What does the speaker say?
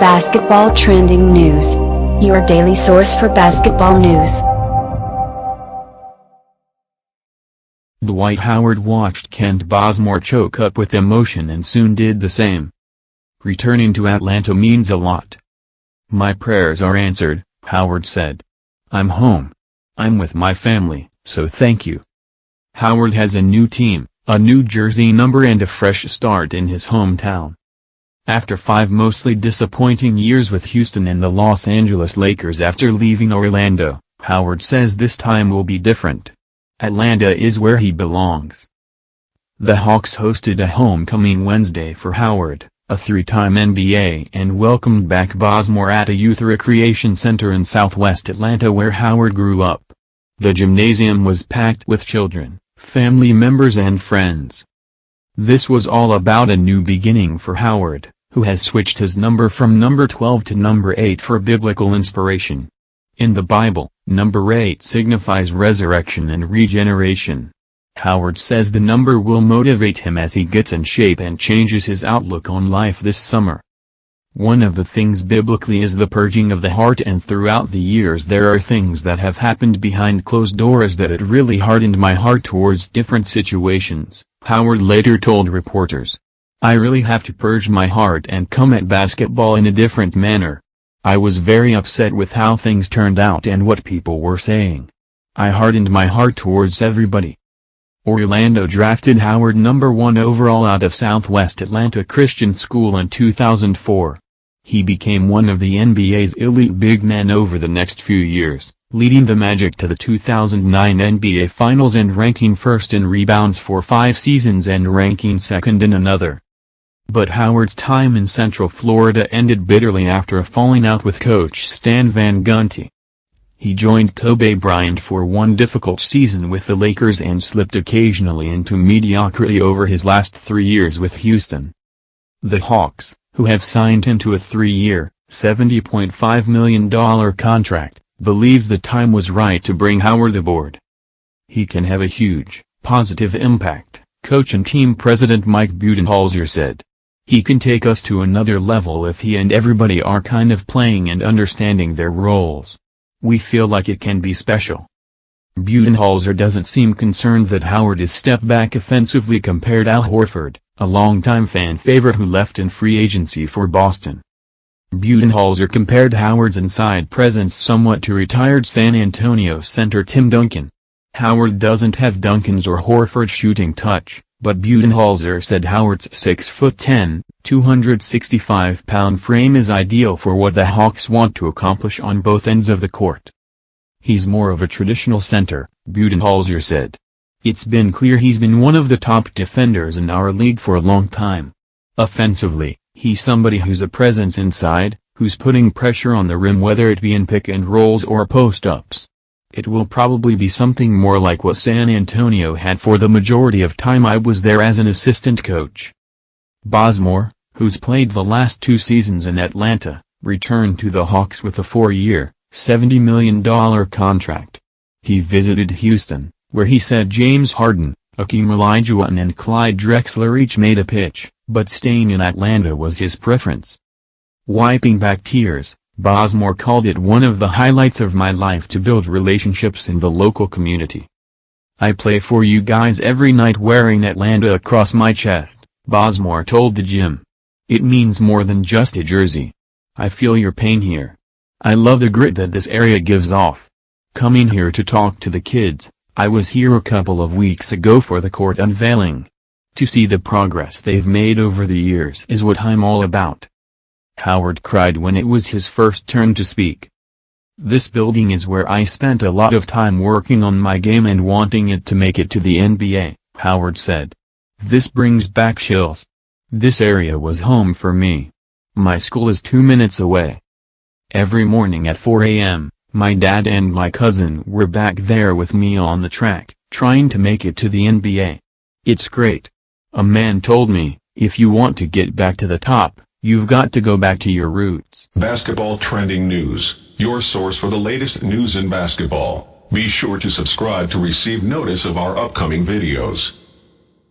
Basketball Trending News. Your daily source for basketball news. Dwight Howard watched Kent Bazemore choke up with emotion and soon did the same. Returning to Atlanta means a lot. "My prayers are answered," Howard said. "I'm home. I'm with my family, so thank you." Howard has a new team, a new jersey number and a fresh start in his hometown. After 5 mostly disappointing years with Houston and the Los Angeles Lakers after leaving Orlando, Howard says this time will be different. Atlanta is where he belongs. The Hawks hosted a homecoming Wednesday for Howard, a 3-time NBA, and welcomed back Bazemore at a youth recreation center in southwest Atlanta where Howard grew up. The gymnasium was packed with children, family members and friends. This was all about a new beginning for Howard, who has switched his number from number 12 to number 8 for biblical inspiration. In the Bible, number 8 signifies resurrection and regeneration. Howard says the number will motivate him as he gets in shape and changes his outlook on life this summer. One of the things biblically is the purging of the heart, and throughout the years there are things that have happened behind closed doors that it really hardened my heart towards different situations, Howard later told reporters. "I really have to purge my heart and come at basketball in a different manner. I was very upset with how things turned out and what people were saying. I hardened my heart towards everybody." Orlando drafted Howard number 1 overall out of Southwest Atlanta Christian School in 2004. He became one of the NBA's elite big men over the next few years, leading the Magic to the 2009 NBA Finals and ranking first in rebounds for 5 seasons and ranking second in another. But Howard's time in Central Florida ended bitterly after a falling out with coach Stan Van Gundy. He joined Kobe Bryant for one difficult season with the Lakers and slipped occasionally into mediocrity over his last 3 years with Houston. The Hawks, who have signed him to a 3-year, $70.5 million contract, believed the time was right to bring Howard aboard. "He can have a huge, positive impact," coach and team president Mike Budenholzer said. "He can take us to another level if he and everybody are kind of playing and understanding their roles. We feel like it can be special." Budenholzer doesn't seem concerned that Howard is step back offensively compared to Al Horford, a longtime fan favorite who left in free agency for Boston. Budenholzer compared Howard's inside presence somewhat to retired San Antonio center Tim Duncan. "Howard doesn't have Duncan's or Horford's shooting touch, but Budenholzer said Howard's 6'10", 265-pound frame is ideal for what the Hawks want to accomplish on both ends of the court. He's more of a traditional center," Budenholzer said. "It's been clear he's been one of the top defenders in our league for a long time. Offensively, he's somebody who's a presence inside, who's putting pressure on the rim whether it be in pick and rolls or post-ups. It will probably be something more like what San Antonio had for the majority of time I was there as an assistant coach." Bazemore, who's played the last 2 seasons in Atlanta, returned to the Hawks with a 4-year, $70 million contract. He visited Houston, where he said James Harden, Hakeem Olajuwon and Clyde Drexler each made a pitch, but staying in Atlanta was his preference. Wiping back tears, Bazemore called it one of the highlights of my life to build relationships in the local community. "I play for you guys every night wearing Atlanta across my chest," Bazemore told the gym. "It means more than just a jersey. I feel your pain here. I love the grit that this area gives off. Coming here to talk to the kids, I was here a couple of weeks ago for the court unveiling. To see the progress they've made over the years is what I'm all about." Howard cried when it was his first turn to speak. "This building is where I spent a lot of time working on my game and wanting it to make it to the NBA," Howard said. "This brings back chills. This area was home for me. My school is 2 minutes away. Every morning at 4 a.m., my dad and my cousin were back there with me on the track, trying to make it to the NBA. It's great. A man told me, if you want to get back to the top, you've got to go back to your roots." Basketball Trending News, your source for the latest news in basketball. Be sure to subscribe to receive notice of our upcoming videos.